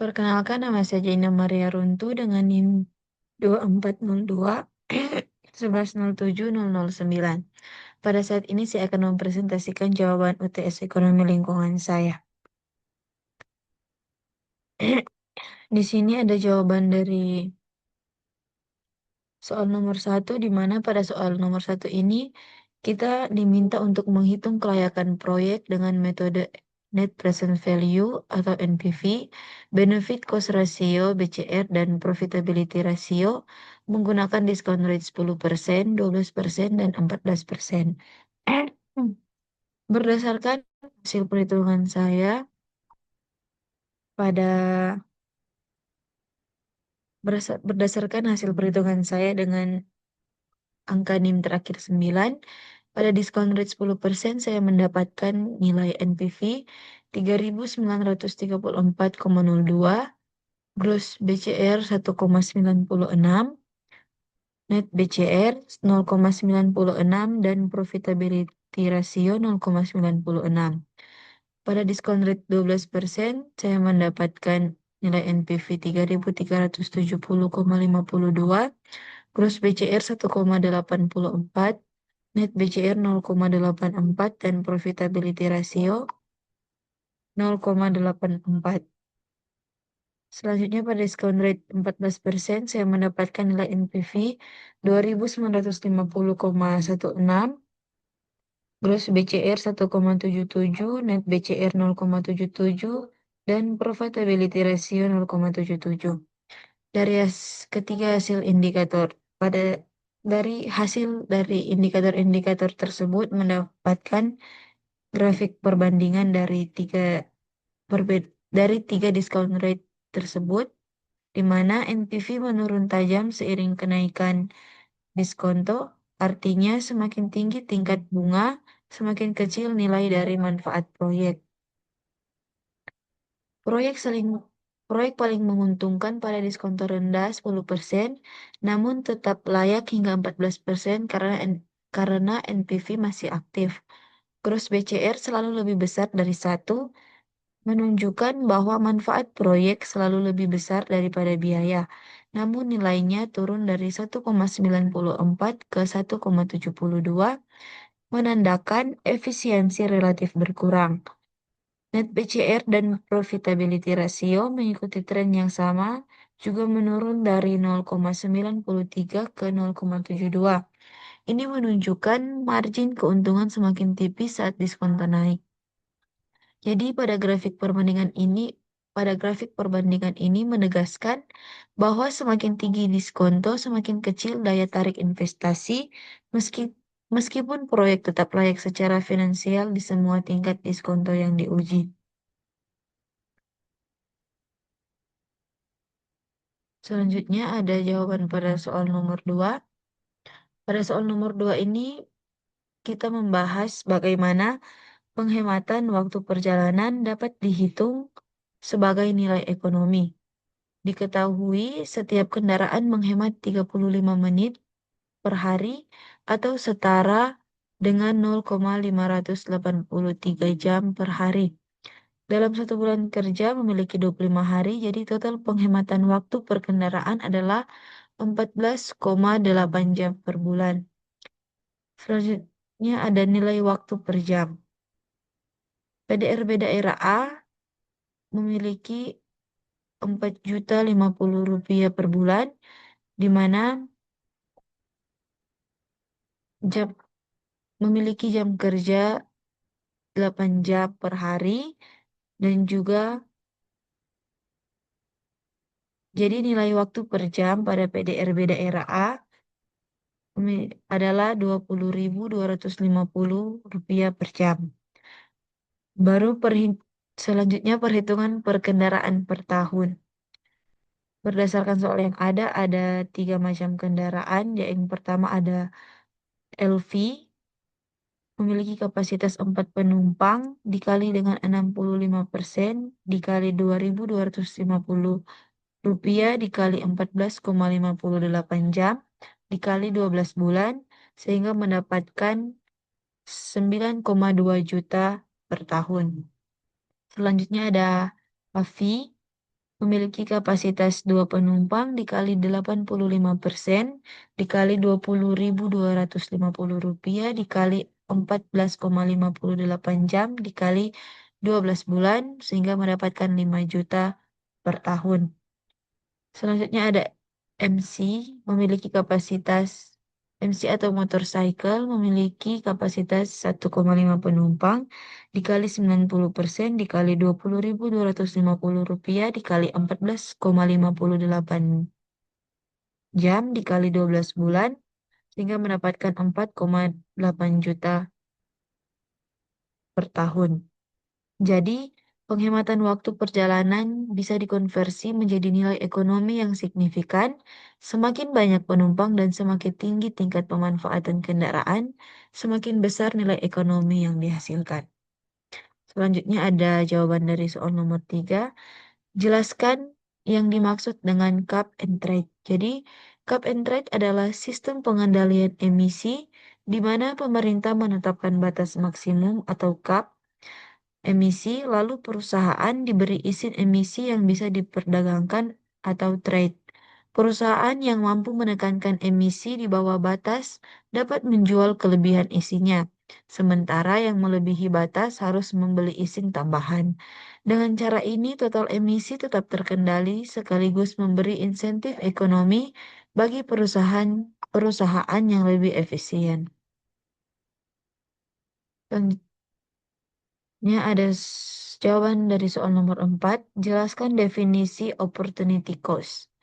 Perkenalkan, nama saya Jaina Maria Runtu dengan NIM 2402 1107 009. Pada saat ini saya akan mempresentasikan jawaban UTS Ekonomi Lingkungan saya. Di sini ada jawaban dari soal nomor 1, di mana pada soal nomor 1 ini kita diminta untuk menghitung kelayakan proyek dengan metode Net Present Value atau NPV, Benefit Cost Ratio BCR, dan Profitability Ratio menggunakan diskon rate 10%, 12%, dan 14%. Berdasarkan hasil perhitungan saya pada berdasarkan hasil perhitungan saya dengan angka NIM terakhir 9, pada diskon rate 10% saya mendapatkan nilai NPV 3.934,02, gross BCR 1,96, net BCR 0,96, dan profitability ratio 0,96. Pada diskon rate 12%, saya mendapatkan nilai NPV 3.370,52, gross BCR 1,84, net BCR 0,84, dan profitability ratio 0,84. Selanjutnya pada diskon rate 14%, saya mendapatkan nilai NPV 2.950,16, gross BCR 1,77, net BCR 0,77, dan profitability ratio 0,77. Dari ketiga hasil indikator, dari indikator-indikator tersebut mendapatkan grafik perbandingan dari tiga diskon rate tersebut, di mana NPV menurun tajam seiring kenaikan diskonto. Artinya semakin tinggi tingkat bunga, semakin kecil nilai dari manfaat proyek. Proyek paling menguntungkan pada diskonto rendah 10%, namun tetap layak hingga 14% karena NPV masih aktif. Gross BCR selalu lebih besar dari 1, menunjukkan bahwa manfaat proyek selalu lebih besar daripada biaya, namun nilainya turun dari 1,94 ke 1,72, menandakan efisiensi relatif berkurang. Net BCR dan profitability ratio mengikuti tren yang sama, juga menurun dari 0,93 ke 0,72. Ini menunjukkan margin keuntungan semakin tipis saat diskonto naik. Jadi pada grafik perbandingan ini menegaskan bahwa semakin tinggi diskonto, semakin kecil daya tarik investasi, meskipun proyek tetap layak secara finansial di semua tingkat diskonto yang diuji. Selanjutnya ada jawaban pada soal nomor 2. Pada soal nomor 2 ini kita membahas bagaimana penghematan waktu perjalanan dapat dihitung sebagai nilai ekonomi. Diketahui setiap kendaraan menghemat 35 menit per hari atau setara dengan 0,583 jam per hari. Dalam 1 bulan kerja memiliki 25 hari, jadi total penghematan waktu per kendaraan adalah 14,8 jam per bulan. Selanjutnya ada nilai waktu per jam. PDRB daerah A memiliki Rp4.050.000 per bulan, di mana memiliki jam kerja 8 jam per hari, dan juga jadi nilai waktu per jam pada PDRB daerah A adalah Rp20.250 per jam. Selanjutnya perhitungan per kendaraan per tahun. Berdasarkan soal yang ada 3 macam kendaraan. Yang pertama ada LV, memiliki kapasitas 4 penumpang, dikali dengan 65%, dikali Rp2.250, dikali 14,58 jam, dikali 12 bulan, sehingga mendapatkan 9,2 juta per tahun. Selanjutnya ada AVI, memiliki kapasitas 2 penumpang dikali 85% dikali 20.250 rupiah dikali 14,58 jam dikali 12 bulan sehingga mendapatkan 5 juta per tahun. Selanjutnya ada MC memiliki kapasitas MC atau motorcycle memiliki kapasitas 1,5 penumpang dikali 90% dikali 20.250 rupiah dikali 14,58 jam dikali 12 bulan sehingga mendapatkan 4,8 juta per tahun. Jadi, penghematan waktu perjalanan bisa dikonversi menjadi nilai ekonomi yang signifikan. Semakin banyak penumpang dan semakin tinggi tingkat pemanfaatan kendaraan, semakin besar nilai ekonomi yang dihasilkan. Selanjutnya ada jawaban dari soal nomor 3. Jelaskan yang dimaksud dengan cap and trade. Jadi, cap and trade adalah sistem pengendalian emisi di mana pemerintah menetapkan batas maksimum atau cap emisi, lalu perusahaan diberi izin emisi yang bisa diperdagangkan atau trade. Perusahaan yang mampu menekankan emisi di bawah batas dapat menjual kelebihan isinya, sementara yang melebihi batas harus membeli izin tambahan. Dengan cara ini, total emisi tetap terkendali sekaligus memberi insentif ekonomi bagi perusahaan yang lebih efisien. Selanjutnya ada jawaban dari soal nomor 4. Jelaskan definisi opportunity cost.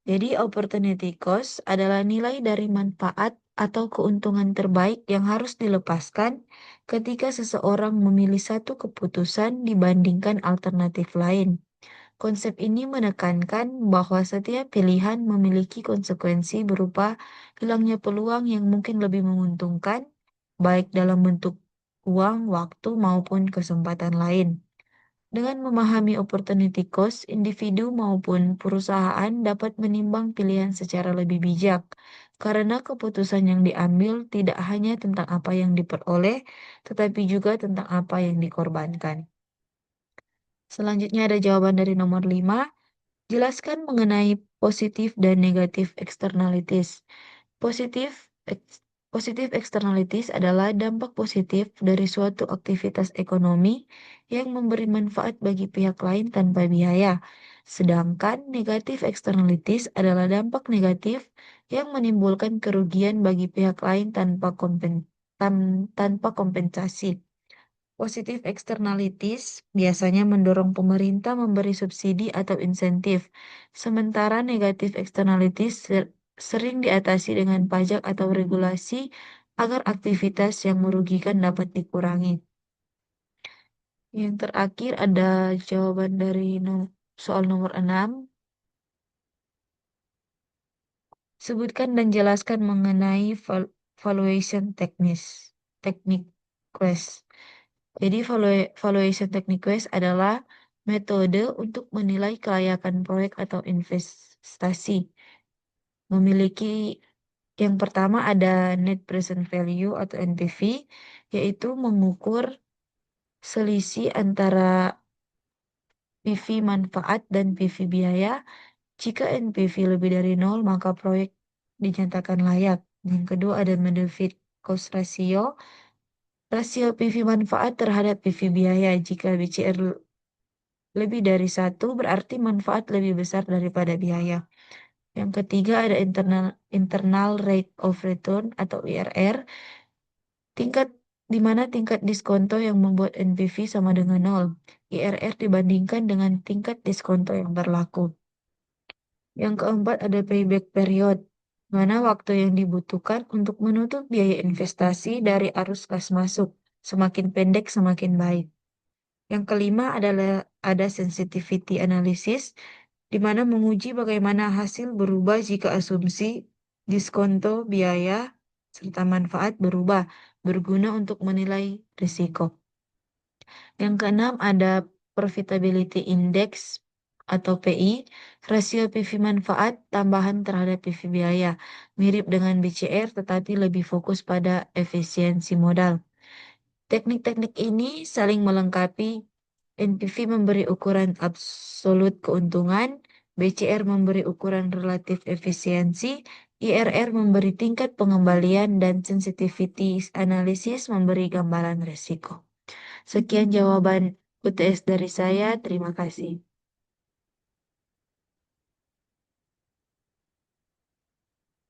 Jadi opportunity cost adalah nilai dari manfaat atau keuntungan terbaik yang harus dilepaskan ketika seseorang memilih satu keputusan dibandingkan alternatif lain. Konsep ini menekankan bahwa setiap pilihan memiliki konsekuensi berupa hilangnya peluang yang mungkin lebih menguntungkan, baik dalam bentuk uang, waktu, maupun kesempatan lain. Dengan memahami opportunity cost, individu maupun perusahaan dapat menimbang pilihan secara lebih bijak, karena keputusan yang diambil tidak hanya tentang apa yang diperoleh, tetapi juga tentang apa yang dikorbankan. Selanjutnya ada jawaban dari nomor 5. Jelaskan mengenai positif dan negatif externalities. Positif ex- Positif externalities adalah dampak positif dari suatu aktivitas ekonomi yang memberi manfaat bagi pihak lain tanpa biaya. Sedangkan negatif externalities adalah dampak negatif yang menimbulkan kerugian bagi pihak lain tanpa kompensasi. Positif externalities biasanya mendorong pemerintah memberi subsidi atau insentif, sementara negatif externalities sering diatasi dengan pajak atau regulasi agar aktivitas yang merugikan dapat dikurangi. Yang terakhir ada jawaban dari soal nomor 6. Sebutkan dan jelaskan mengenai valuation teknik quest. Jadi valuation techniques adalah metode untuk menilai kelayakan proyek atau investasi. Memiliki yang pertama ada net present value atau NPV, yaitu mengukur selisih antara PV manfaat dan PV biaya. Jika NPV lebih dari 0, maka proyek dinyatakan layak. Yang kedua ada benefit cost ratio. Rasio PV manfaat terhadap PV biaya. Jika BCR lebih dari 1 berarti manfaat lebih besar daripada biaya. Yang ketiga ada internal rate of return atau IRR, tingkat di mana tingkat diskonto yang membuat NPV sama dengan 0. IRR dibandingkan dengan tingkat diskonto yang berlaku. Yang keempat ada payback period, mana waktu yang dibutuhkan untuk menutup biaya investasi dari arus kas masuk. Semakin pendek semakin baik. Yang kelima adalah ada sensitivity analysis, di mana menguji bagaimana hasil berubah jika asumsi, diskonto, biaya, serta manfaat berubah, berguna untuk menilai risiko. Yang keenam ada profitability index atau PI, rasio PV manfaat tambahan terhadap PV biaya, mirip dengan BCR tetapi lebih fokus pada efisiensi modal. Teknik-teknik ini saling melengkapi NPV memberi ukuran absolut keuntungan, BCR memberi ukuran relatif efisiensi, IRR memberi tingkat pengembalian, dan sensitivity analisis memberi gambaran risiko. Sekian jawaban UTS dari saya. Terima kasih.